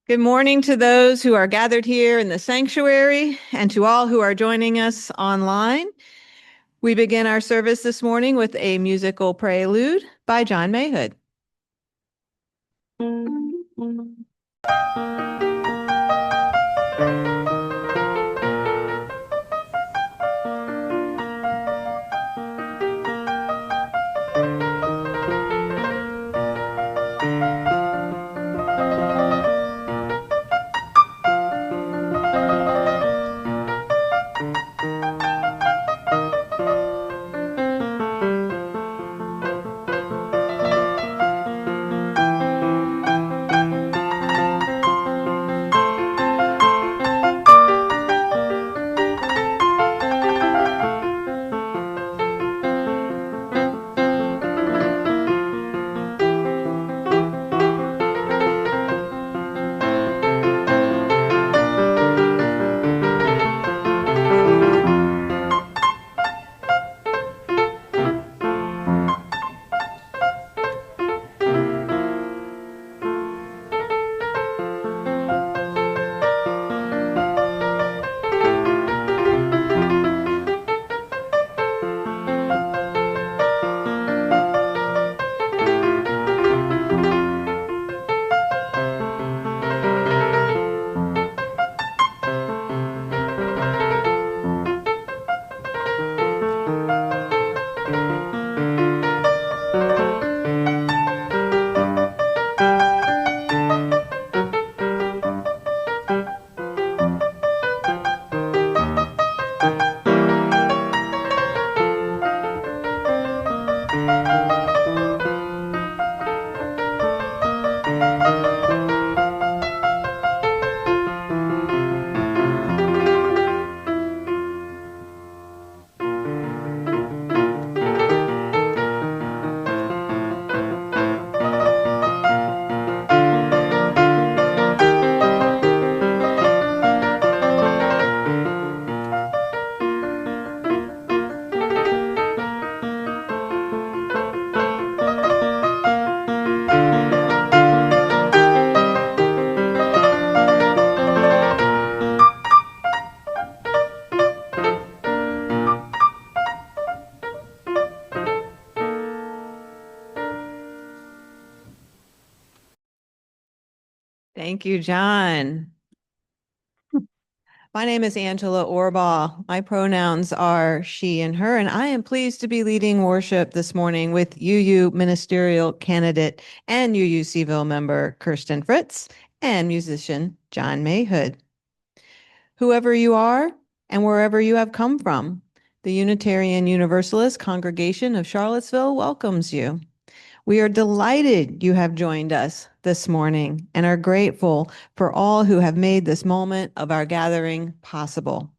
Good morning to those who are gathered here in the sanctuary and to all who are joining us online. We begin our service this morning with a musical prelude by John Mayhood. Thank you, John. My name is Angela Orbaugh. My pronouns are she and her, and I am pleased to be leading worship this morning with UU ministerial candidate and UU Seville member Kirsten Fritz and musician John Mayhood. Whoever you are and wherever you have come from, the Unitarian Universalist Congregation of Charlottesville welcomes you. We are delighted you have joined us this morning and are grateful for all who have made this moment of our gathering possible.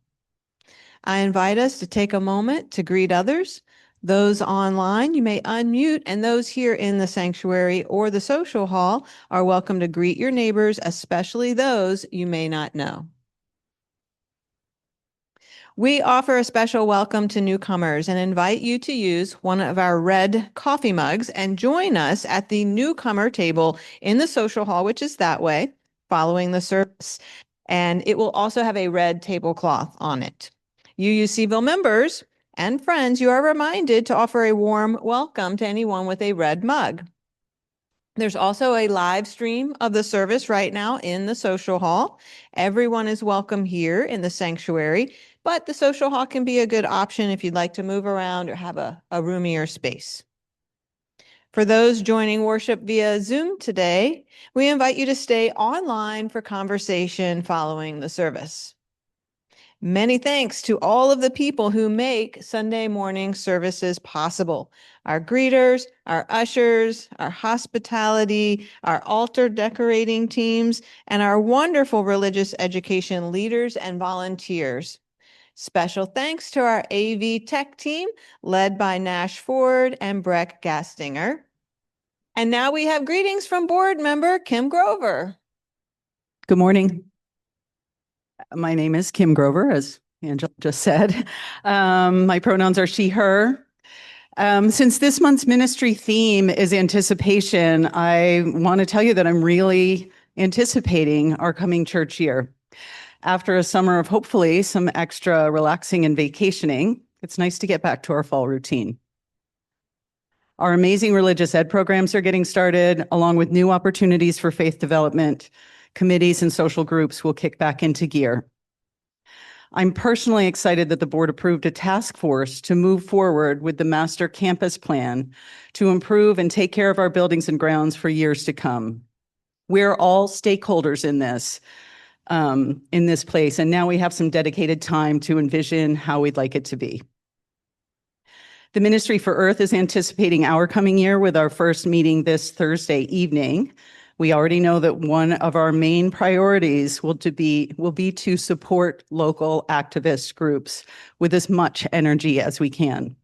I invite us to take a moment to greet others. Those online, you may unmute, and those here in the sanctuary or the social hall are welcome to greet your neighbors, especially those you may not know. We offer a special welcome to newcomers and invite you to use one of our red coffee mugs and join us at the newcomer table in the social hall, which is that way, following the service. And it will also have a red tablecloth on it. UUCville members and friends, you are reminded to offer a warm welcome to anyone with a red mug. There's also a live stream of the service right now in the social hall. Everyone is welcome here in the sanctuary, but the social hall can be a good option if you'd like to move around or have a roomier space. For those joining worship via Zoom today, we invite you to stay online for conversation following the service. Many thanks to all of the people who make Sunday morning services possible. Our greeters, our ushers, our hospitality, our altar decorating teams, and our wonderful religious education leaders and volunteers. Special thanks to our AV tech team led by Nash Ford and Breck Gastinger. And now we have greetings from board member Kim Grover. Good morning. My name is Kim Grover, as Angela just said. My pronouns are she, her. Since this month's ministry theme is anticipation, I want to tell you that I'm really anticipating our coming church year. After a summer of hopefully some extra relaxing and vacationing, it's nice to get back to our fall routine. Our amazing religious ed programs are getting started, along with new opportunities for faith development. Committees and social groups will kick back into gear. I'm personally excited that the board approved a task force to move forward with the master campus plan to improve and take care of our buildings and grounds for years to come. We're all stakeholders in this place, and now we have some dedicated time to envision how we'd like it to be. The Ministry for Earth is anticipating our coming year with our first meeting this Thursday evening. We already know that one of our main priorities will be to support local activist groups with as much energy as we can.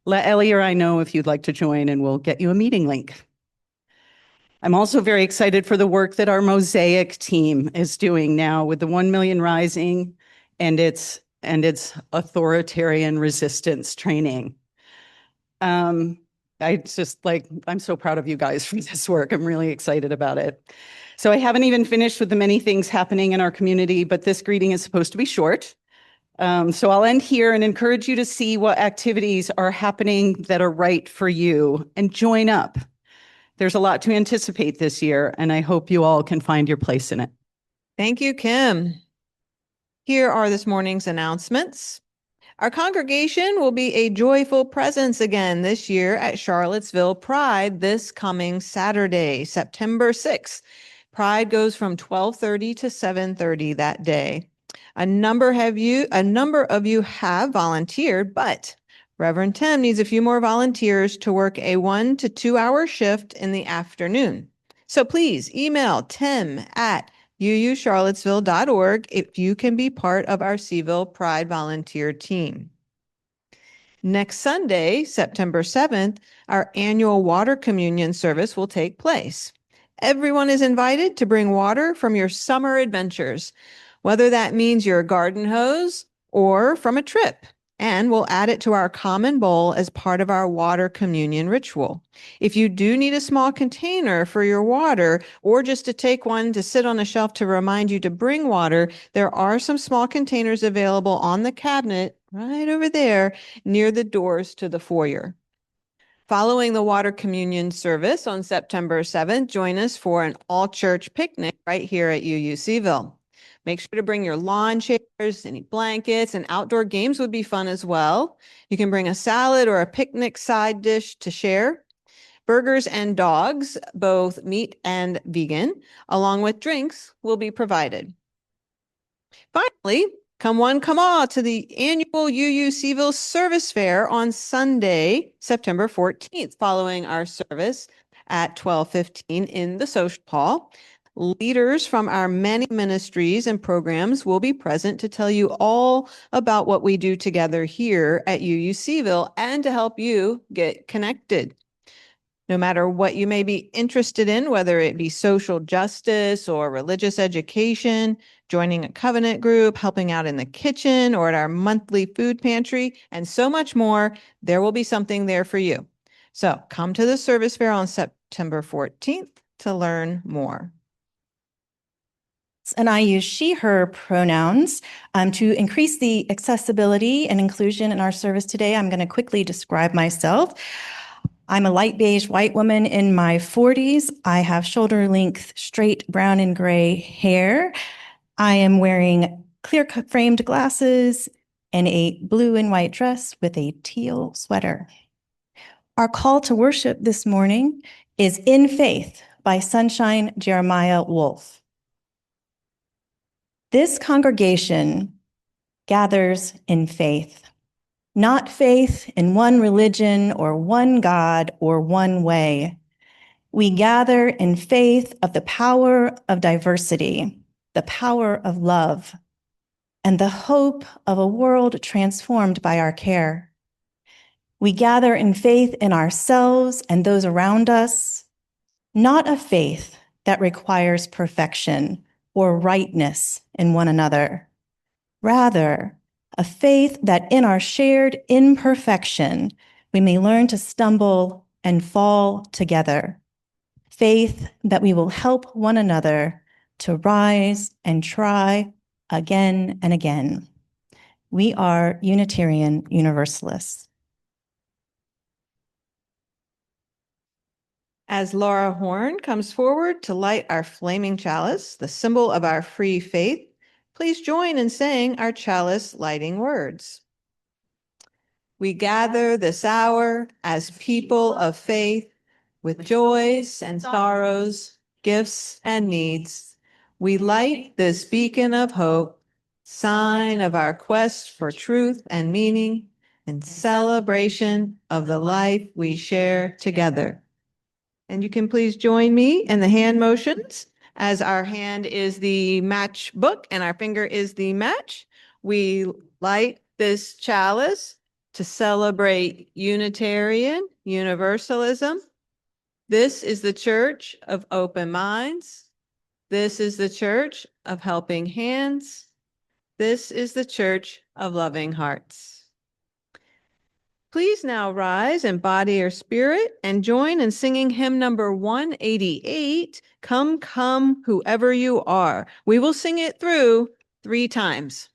Let Ellie or I know if you'd like to join, and we'll get you a meeting link. I'm also very excited for the work that our Mosaic team is doing now with the 1 Million Rising and its authoritarian resistance training. I'm so proud of you guys for this work. I'm really excited about it. So I haven't even finished with the many things happening in our community, but this greeting is supposed to be short. So I'll end here and encourage you to see what activities are happening that are right for you and join up. There's a lot to anticipate this year, and I hope you all can find your place in it. Thank you, Kim. Here are this morning's announcements. Our congregation will be a joyful presence again this year at Charlottesville Pride this coming Saturday, September 6th. Pride goes from 12:30 to 7:30 that day. A number of you have volunteered, but Reverend Tim needs a few more volunteers to work a 1 to 2 hour shift in the afternoon. So please email tim@uucharlottesville.org if you can be part of our Seville Pride volunteer team. Next Sunday, September 7th, our annual water communion service will take place. Everyone is invited to bring water from your summer adventures, whether that means your garden hose or from a trip, and we'll add it to our common bowl as part of our water communion ritual. If you do need a small container for your water, or just to take one to sit on a shelf to remind you to bring water, there are some small containers available on the cabinet right over there near the doors to the foyer. Following the water communion service on September 7th, join us for an all-church picnic right here at UU Seville. Make sure to bring your lawn chairs, any blankets, and outdoor games would be fun as well. You can bring a salad or a picnic side dish to share. Burgers and dogs, both meat and vegan, along with drinks, will be provided. Finally, come one, come all to the annual UU Seville Service Fair on Sunday, September 14th, following our service at 12:15 in the social hall. Leaders from our many ministries and programs will be present to tell you all about what we do together here at UU Seville and to help you get connected. No matter what you may be interested in, whether it be social justice or religious education, joining a covenant group, helping out in the kitchen or at our monthly food pantry, and so much more, there will be something there for you. So come to the service fair on September 14th to learn more. And I use she, her pronouns to increase the accessibility and inclusion in our service today. I'm going to quickly describe myself. I'm a light beige white woman in my 40s. I have shoulder length, straight brown and gray hair. I am wearing clear framed glasses and a blue and white dress with a teal sweater. Our call to worship this morning is In Faith by Sunshine Jeremiah Wolf. This congregation gathers in faith. Not faith in one religion or one God or one way. We gather in faith of the power of diversity, the power of love, and the hope of a world transformed by our care. We gather in faith in ourselves and those around us, not a faith that requires perfection or rightness in one another. Rather, a faith that in our shared imperfection, we may learn to stumble and fall together. faith that we will help one another to rise and try again and again. We are Unitarian Universalists. As Laura Horn comes forward to light our flaming chalice, the symbol of our free faith, please join in saying our chalice lighting words. We gather this hour as people of faith, with joys and sorrows, gifts and needs. We light this beacon of hope, sign of our quest for truth and meaning, and celebration of the life we share together. And you can please join me in the hand motions, as our hand is the match book and our finger is the match. We light this chalice to celebrate Unitarian Universalism. This is the church of open minds. This is the church of helping hands. This is the church of loving hearts. Please now rise in body or spirit and join in singing hymn number 188, Come, Come, Whoever You Are. We will sing it through 3 times.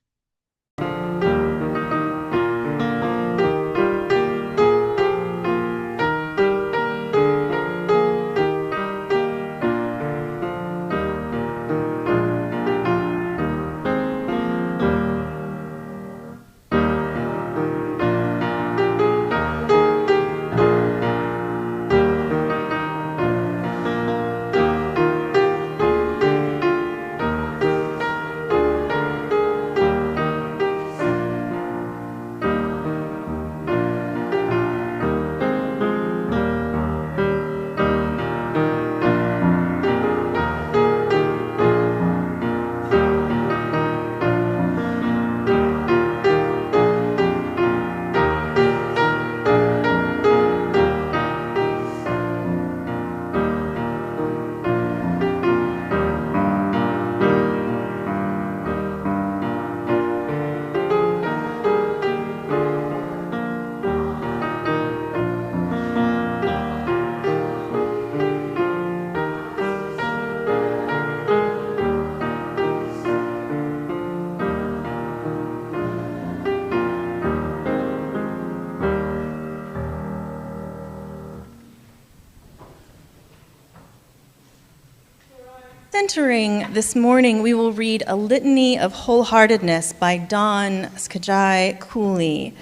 Centering this morning, we will read a litany of wholeheartedness by Don Skajai Cooley.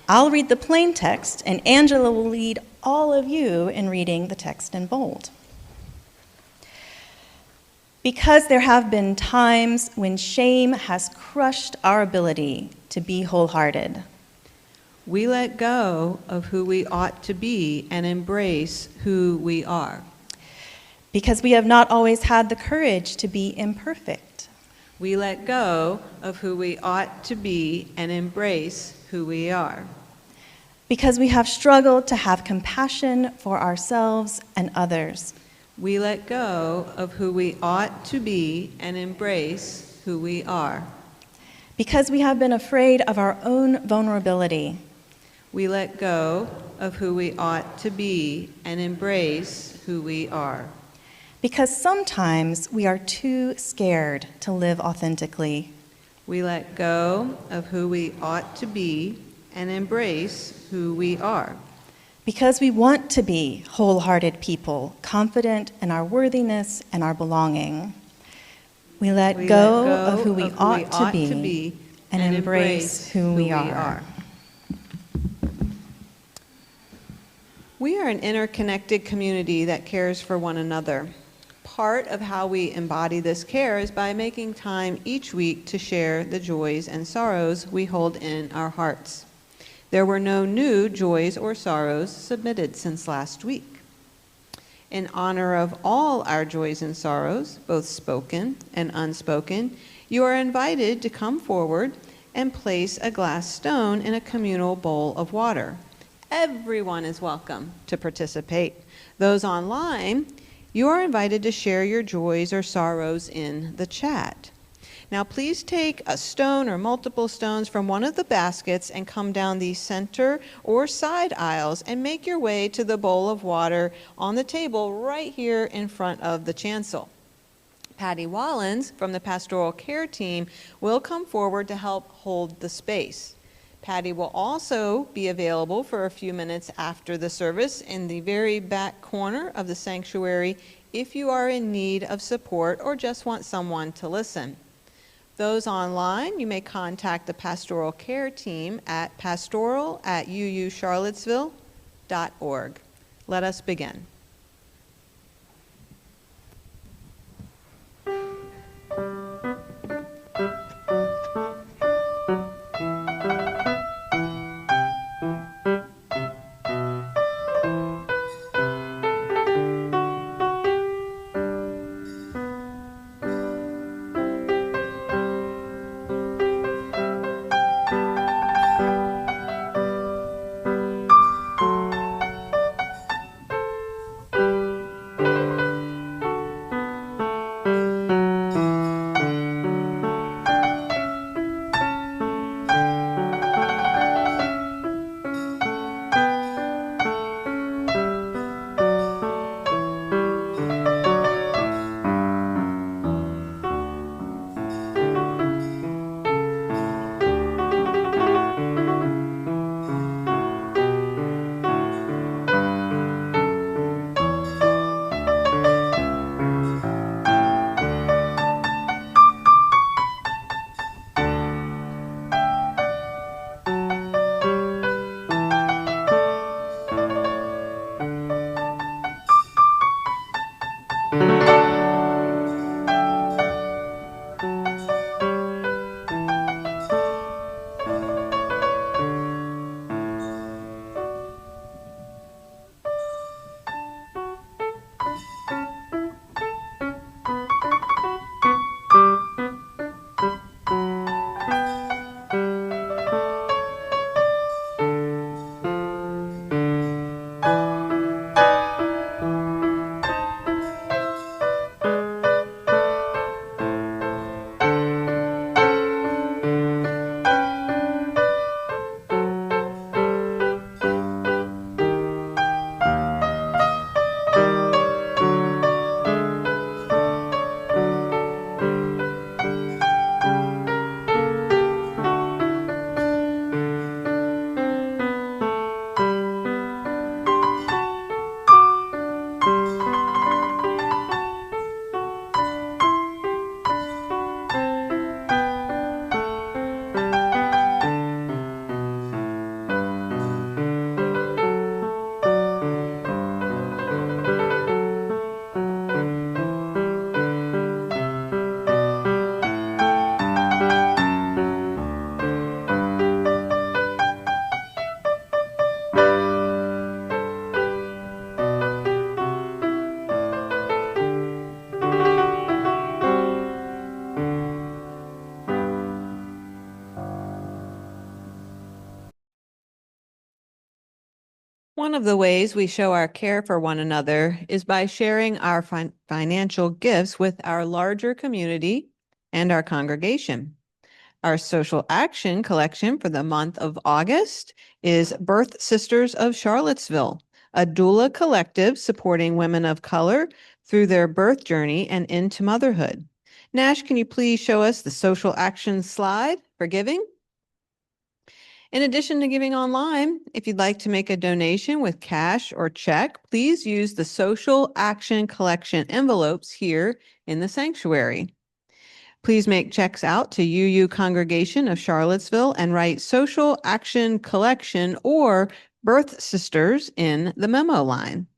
I'll read the plain text, and Angela will lead all of you in reading the text in bold. Because there have been times when shame has crushed our ability to be wholehearted. We let go of who we ought to be and embrace who we are. Because we have not always had the courage to be imperfect. We let go of who we ought to be and embrace who we are. Because we have struggled to have compassion for ourselves and others. We let go of who we ought to be and embrace who we are. Because we have been afraid of our own vulnerability. We let go of who we ought to be and embrace who we are. Because sometimes we are too scared to live authentically. We let go of who we ought to be and embrace who we are. Because we want to be wholehearted people, confident in our worthiness and our belonging. We let go of who we ought to be and embrace who we are. We are an interconnected community that cares for one another. Part of how we embody this care is by making time each week to share the joys and sorrows we hold in our hearts. There were no new joys or sorrows submitted since last week. In honor of all our joys and sorrows, both spoken and unspoken, you are invited to come forward and place a glass stone in a communal bowl of water. Everyone is welcome to participate. Those online, you are invited to share your joys or sorrows in the chat. Now please take a stone or multiple stones from one of the baskets and come down the center or side aisles and make your way to the bowl of water on the table right here in front of the chancel. Patty Wallens from the pastoral care team will come forward to help hold the space. Patty will also be available for a few minutes after the service in the very back corner of the sanctuary if you are in need of support or just want someone to listen. Those online, you may contact the pastoral care team at pastoral@uucharlottesville.org. Let us begin. One of the ways we show our care for one another is by sharing our financial gifts with our larger community and our congregation. Our social action collection for the month of August is Birth Sisters of Charlottesville, a doula collective supporting women of color through their birth journey and into motherhood. Nash, can you please show us the social action slide for giving? In addition to giving online, if you'd like to make a donation with cash or check, please use the Social Action Collection envelopes here in the sanctuary. Please make checks out to UU Congregation of Charlottesville and write Social Action Collection or Birth Sisters in the memo line.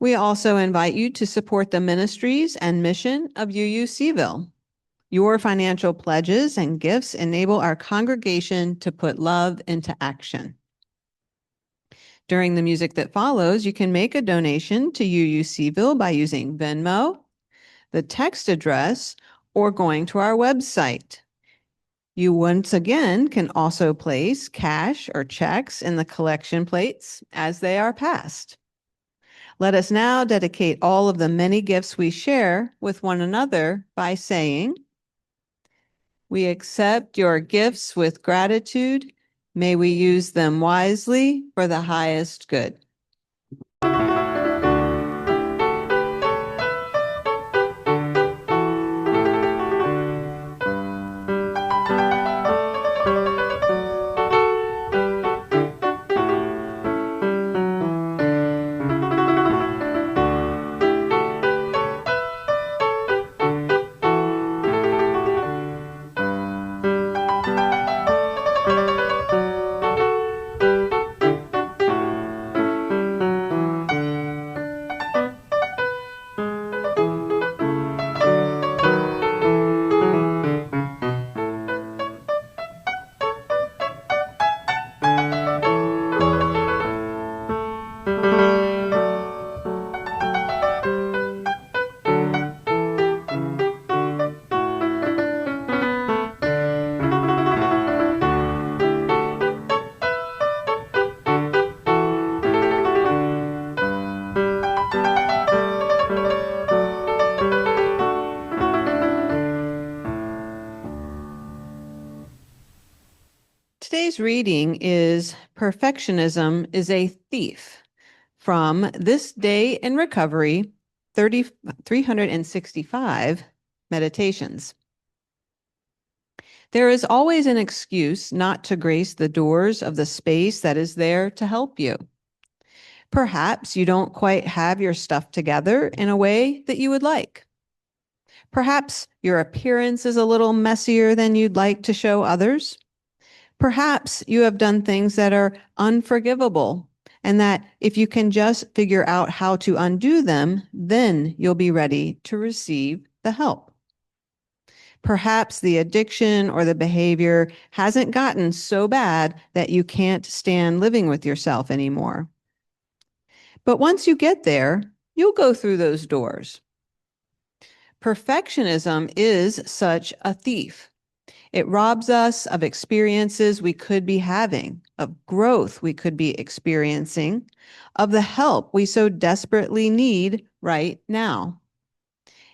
We also invite you to support the ministries and mission of UUCville. Your financial pledges and gifts enable our congregation to put love into action. During the music that follows, you can make a donation to UUCville by using Venmo, the text address, or going to our website. You once again can also place cash or checks in the collection plates as they are passed. Let us now dedicate all of the many gifts we share with one another by saying, "We accept your gifts with gratitude. May we use them wisely for the highest good." Today's reading is "Perfectionism is a Thief" from This Day in Recovery, 365 Meditations. There is always an excuse not to grace the doors of the space that is there to help you. Perhaps you don't quite have your stuff together in a way that you would like. Perhaps your appearance is a little messier than you'd like to show others. Perhaps you have done things that are unforgivable, and that if you can just figure out how to undo them, then you'll be ready to receive the help. Perhaps the addiction or the behavior hasn't gotten so bad that you can't stand living with yourself anymore. But once you get there, you'll go through those doors. Perfectionism is such a thief. It robs us of experiences we could be having, of growth we could be experiencing, of the help we so desperately need right now.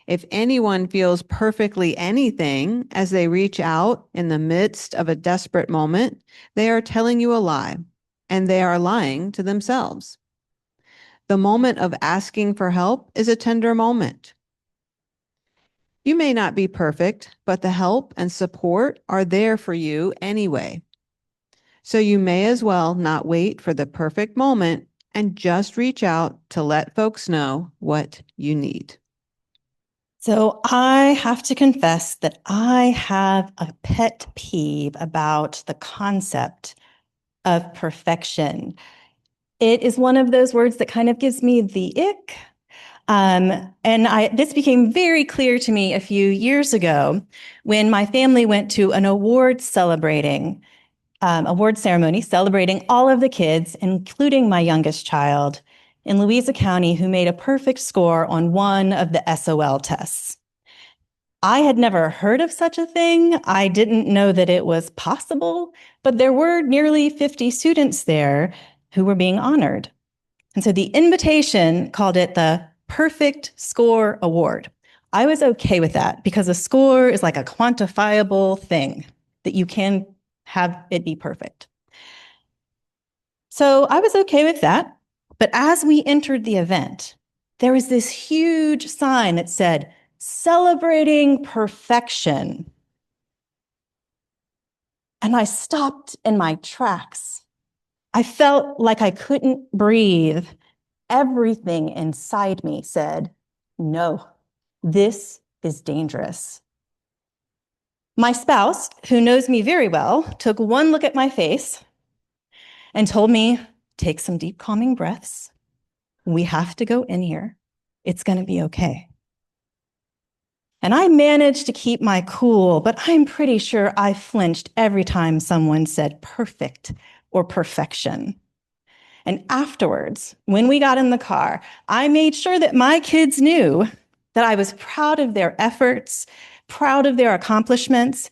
If anyone feels perfectly anything as they reach out in the midst of a desperate moment, they are telling you a lie, and they are lying to themselves. The moment of asking for help is a tender moment. You may not be perfect, but the help and support are there for you anyway. So you may as well not wait for the perfect moment and just reach out to let folks know what you need. So I have to confess that I have a pet peeve about the concept of perfection. It is one of those words that kind of gives me the ick. This became very clear to me a few years ago when my family went to an award ceremony celebrating all of the kids, including my youngest child, in Louisa County, who made a perfect score on one of the SOL tests. I had never heard of such a thing. I didn't know that it was possible, but there were nearly 50 students there who were being honored. And so the invitation called it the Perfect Score Award. I was okay with that because a score is like a quantifiable thing that you can have it be perfect. So I was okay with that. But as we entered the event, there was this huge sign that said, "Celebrating Perfection." And I stopped in my tracks. I felt like I couldn't breathe. Everything inside me said, "No, this is dangerous." My spouse, who knows me very well, took one look at my face and told me, "Take some deep, calming breaths. We have to go in here. It's going to be okay." And I managed to keep my cool, but I'm pretty sure I flinched every time someone said perfect or perfection. And afterwards, when we got in the car, I made sure that my kids knew that I was proud of their efforts, proud of their accomplishments,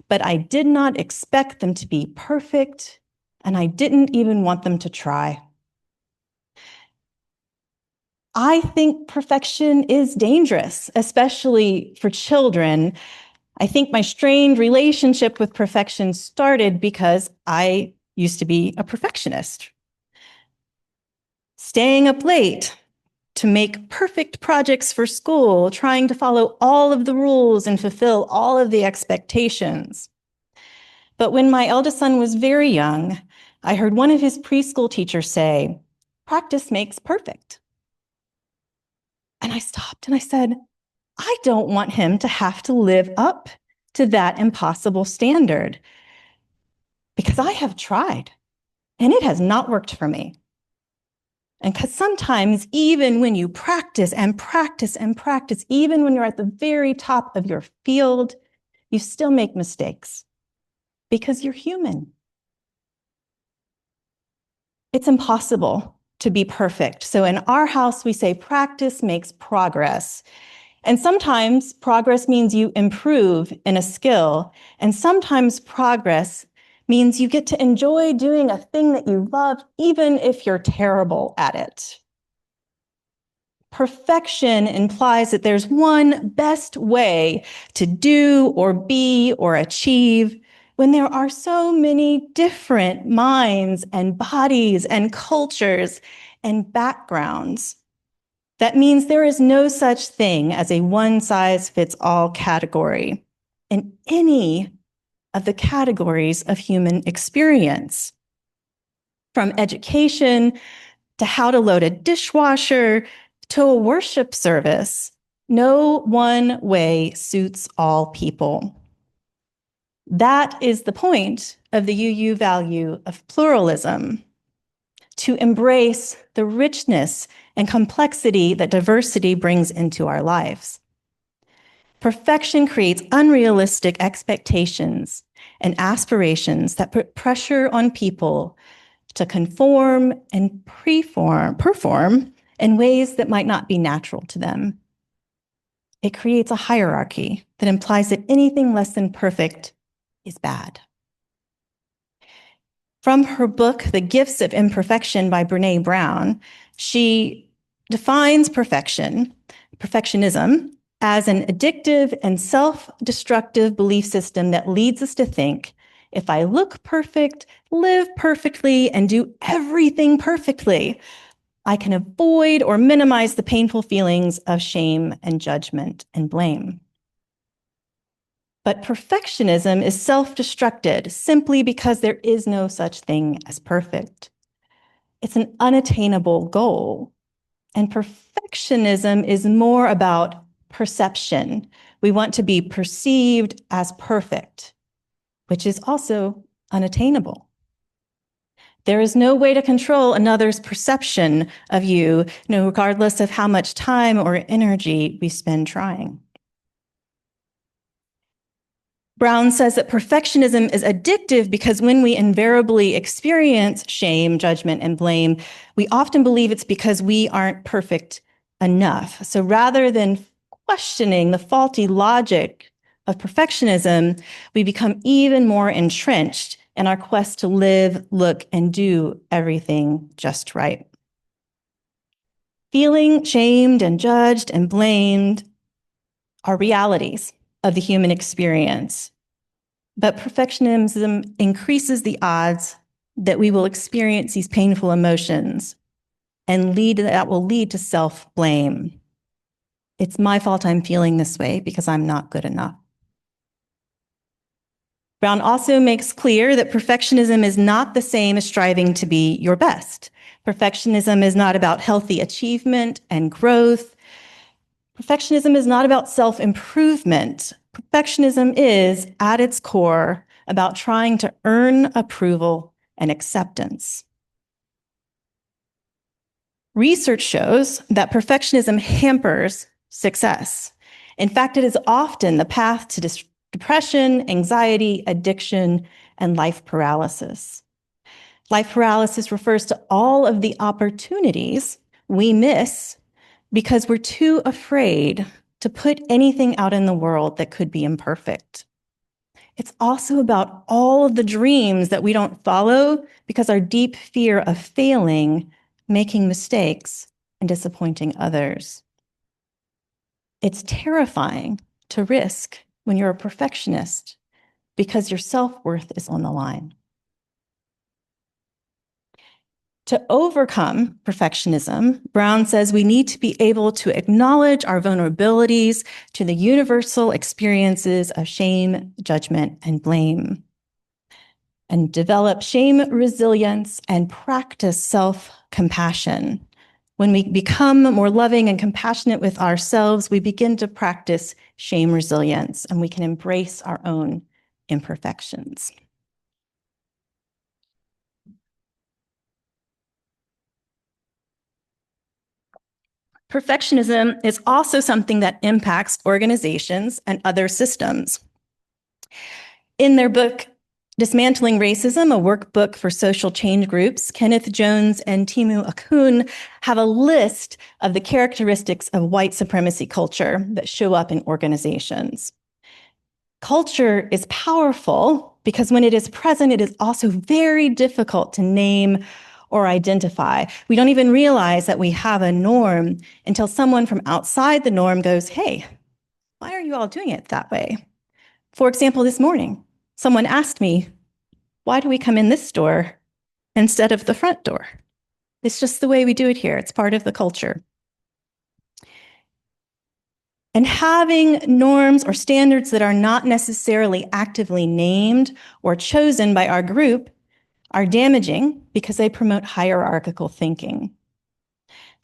but I did not expect them to be perfect, and I didn't even want them to try. I think perfection is dangerous, especially for children. I think my strained relationship with perfection started because I used to be a perfectionist. Staying up late to make perfect projects for school, trying to follow all of the rules and fulfill all of the expectations. But when my eldest son was very young, I heard one of his preschool teachers say, "Practice makes perfect." And I stopped and I said, I don't want him to have to live up to that impossible standard because I have tried and it has not worked for me. And because sometimes, even when you practice and practice and practice, even when you're at the very top of your field, you still make mistakes because you're human. It's impossible to be perfect. So in our house, we say practice makes progress. And sometimes progress means you improve in a skill. And sometimes progress means you get to enjoy doing a thing that you love, even if you're terrible at it. Perfection implies that there's one best way to do or be or achieve when there are so many different minds and bodies and cultures and backgrounds. That means there is no such thing as a one-size-fits-all category in any of the categories of human experience. From education to how to load a dishwasher to a worship service, no one way suits all people. That is the point of the UU value of pluralism, to embrace the richness and complexity that diversity brings into our lives. Perfection creates unrealistic expectations and aspirations that put pressure on people to conform and perform in ways that might not be natural to them. It creates a hierarchy that implies that anything less than perfect is bad. From her book, The Gifts of Imperfection by Brené Brown, she defines perfectionism, as an addictive and self-destructive belief system that leads us to think, if I look perfect, live perfectly, and do everything perfectly, I can avoid or minimize the painful feelings of shame and judgment and blame. But perfectionism is self-destructed simply because there is no such thing as perfect. It's an unattainable goal. And perfectionism is more about perception. We want to be perceived as perfect, which is also unattainable. There is no way to control another's perception of you, regardless of how much time or energy we spend trying. Brown says that perfectionism is addictive because when we invariably experience shame, judgment, and blame, we often believe it's because we aren't perfect enough. So rather than questioning the faulty logic of perfectionism, we become even more entrenched in our quest to live, look, and do everything just right. Feeling shamed and judged and blamed are realities of the human experience. But perfectionism increases the odds that we will experience these painful emotions and that will lead to self-blame. It's my fault I'm feeling this way because I'm not good enough. Brown also makes clear that perfectionism is not the same as striving to be your best. Perfectionism is not about healthy achievement and growth. Perfectionism is not about self-improvement. Perfectionism is, at its core, about trying to earn approval and acceptance. Research shows that perfectionism hampers success. In fact, it is often the path to depression, anxiety, addiction, and life paralysis. Life paralysis refers to all of the opportunities we miss because we're too afraid to put anything out in the world that could be imperfect. It's also about all of the dreams that we don't follow because our deep fear of failing, making mistakes, and disappointing others. It's terrifying to risk when you're a perfectionist because your self-worth is on the line. To overcome perfectionism, Brown says we need to be able to acknowledge our vulnerabilities to the universal experiences of shame, judgment, and blame, and develop shame resilience and practice self-compassion. When we become more loving and compassionate with ourselves, we begin to practice shame resilience, and we can embrace our own imperfections. Perfectionism is also something that impacts organizations and other systems. In their book, Dismantling Racism, a workbook for social change groups, Kenneth Jones and Timu Akun have a list of the characteristics of white supremacy culture that show up in organizations. Culture is powerful because when it is present, it is also very difficult to name or identify. We don't even realize that we have a norm until someone from outside the norm goes, "Hey, why are you all doing it that way?" For example, this morning, someone asked me, "Why do we come in this door instead of the front door?" It's just the way we do it here. It's part of the culture. And having norms or standards that are not necessarily actively named or chosen by our group are damaging because they promote hierarchical thinking.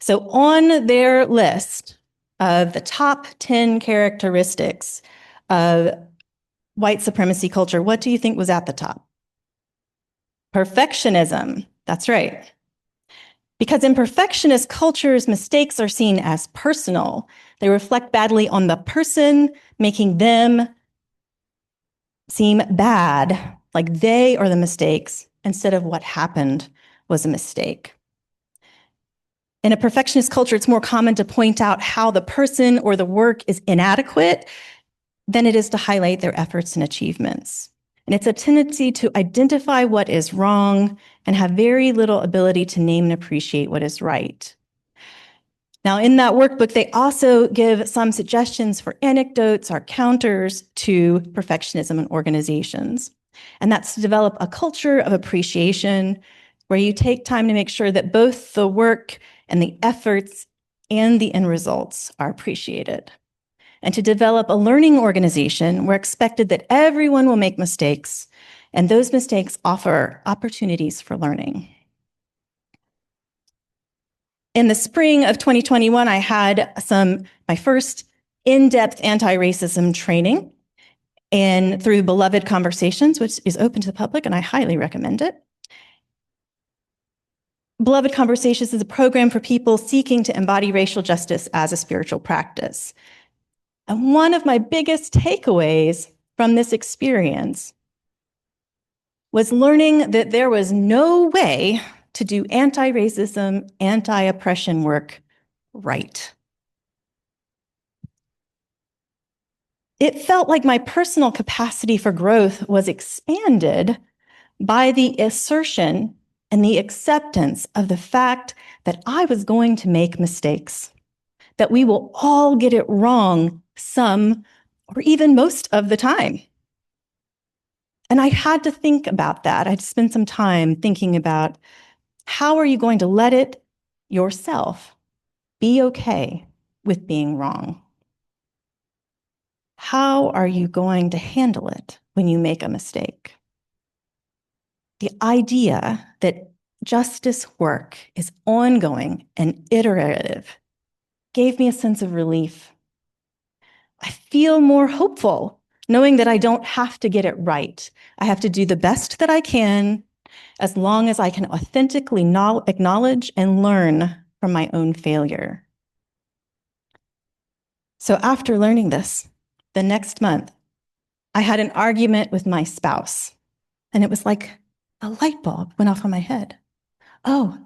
So on their list of the top 10 characteristics of white supremacy culture, what do you think was at the top? Perfectionism. That's right. Because in perfectionist cultures, mistakes are seen as personal. They reflect badly on the person, making them seem bad, like they are the mistakes, instead of what happened was a mistake. In a perfectionist culture, it's more common to point out how the person or the work is inadequate than it is to highlight their efforts and achievements. And it's a tendency to identify what is wrong and have very little ability to name and appreciate what is right. Now, in that workbook, they also give some suggestions for anecdotes or counters to perfectionism in organizations. And that's to develop a culture of appreciation where you take time to make sure that both the work and the efforts and the end results are appreciated. And to develop a learning organization where expected that everyone will make mistakes, and those mistakes offer opportunities for learning. In the spring of 2021, I had my first in-depth anti-racism training and through Beloved Conversations, which is open to the public, and I highly recommend it. Beloved Conversations is a program for people seeking to embody racial justice as a spiritual practice. And one of my biggest takeaways from this experience was learning that there was no way to do anti-racism, anti-oppression work right. It felt like my personal capacity for growth was expanded by the assertion and the acceptance of the fact that I was going to make mistakes, that we will all get it wrong some or even most of the time. And I had to think about that. I'd spend some time thinking about how are you going to let it yourself be okay with being wrong? How are you going to handle it when you make a mistake? The idea that justice work is ongoing and iterative gave me a sense of relief. I feel more hopeful knowing that I don't have to get it right. I have to do the best that I can as long as I can authentically acknowledge and learn from my own failure. So after learning this, the next month, I had an argument with my spouse, and it was like a light bulb went off on my head. Oh,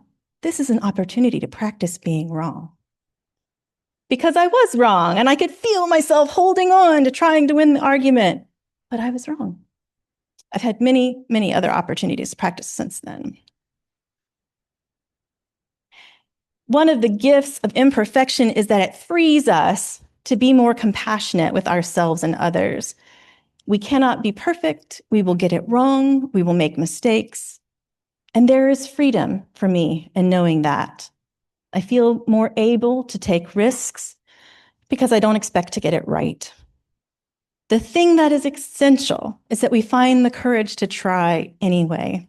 this is an opportunity to practice being wrong. Because I was wrong, and I could feel myself holding on to trying to win the argument, but I was wrong. I've had many, many other opportunities to practice since then. One of the gifts of imperfection is that it frees us to be more compassionate with ourselves and others. We cannot be perfect. We will get it wrong. We will make mistakes. And there is freedom for me in knowing that. I feel more able to take risks because I don't expect to get it right. The thing that is essential is that we find the courage to try anyway,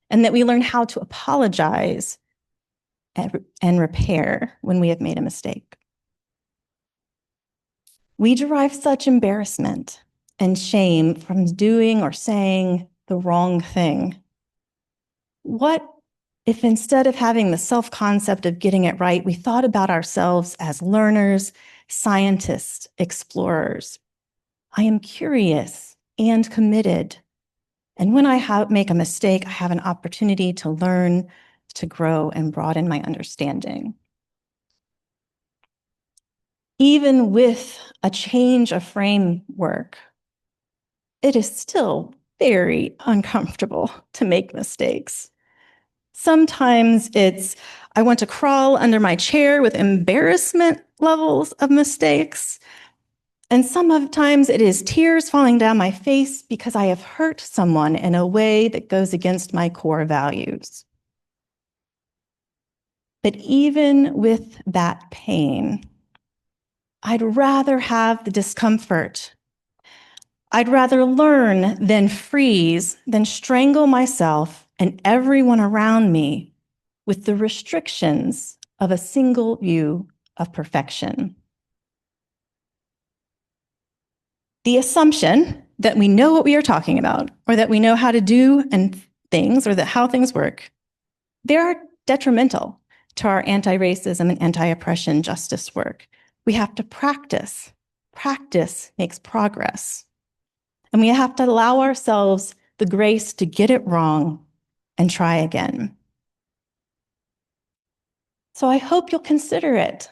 and that we learn how to apologize and repair when we have made a mistake. We derive such embarrassment and shame from doing or saying the wrong thing. What if instead of having the self-concept of getting it right, we thought about ourselves as learners, scientists, explorers? I am curious and committed. And when I make a mistake, I have an opportunity to learn, to grow, and broaden my understanding. Even with a change of framework, it is still very uncomfortable to make mistakes. Sometimes I want to crawl under my chair with embarrassment levels of mistakes. And sometimes it is tears falling down my face because I have hurt someone in a way that goes against my core values. But even with that pain, I'd rather have the discomfort. I'd rather learn than freeze, than strangle myself and everyone around me with the restrictions of a single view of perfection. The assumption that we know what we are talking about, or that we know how to do things, or that how things work, they are detrimental to our anti-racism and anti-oppression justice work. We have to practice. Practice makes progress. And we have to allow ourselves the grace to get it wrong and try again. So I hope you'll consider it.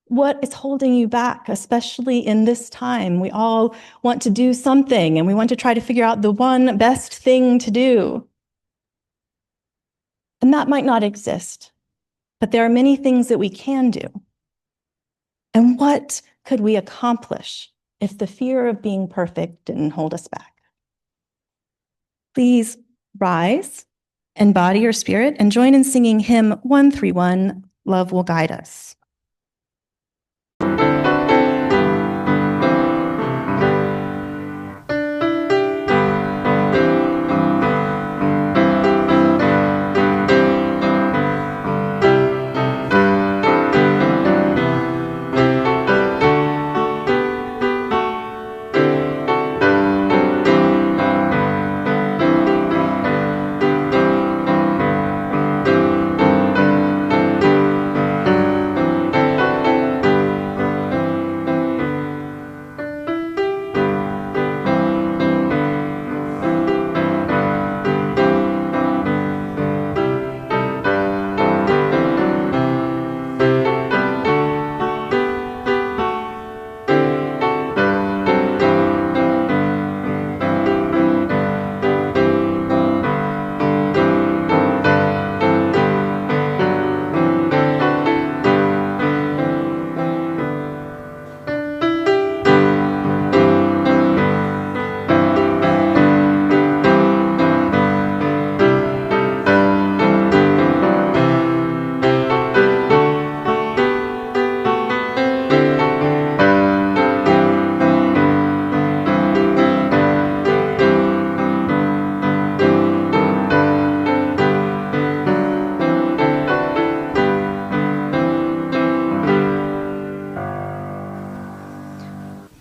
What is holding you back, especially in this time? We all want to do something and we want to try to figure out the one best thing to do. And that might not exist, but there are many things that we can do. And what could we accomplish if the fear of being perfect didn't hold us back? Please rise, embody your spirit, and join in singing hymn 131, Love Will Guide Us.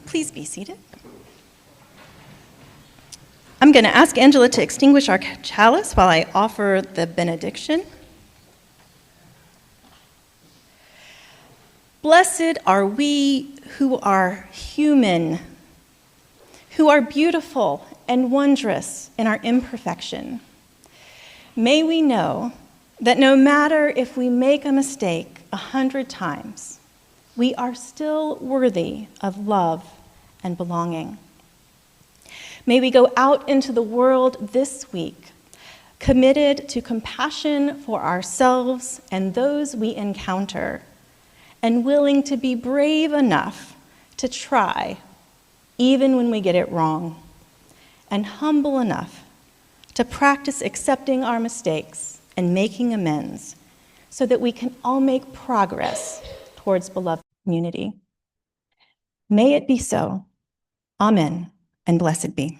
Please be seated. I'm going to ask Angela to extinguish our chalice while I offer the benediction. Blessed are we who are human, who are beautiful and wondrous in our imperfection. May we know that no matter if we make a mistake 100 times, we are still worthy of love and belonging. May we go out into the world this week committed to compassion for ourselves and those we encounter, and willing to be brave enough to try, even when we get it wrong, and humble enough to practice accepting our mistakes and making amends so that we can all make progress towards beloved community. May it be so. Amen, and blessed be.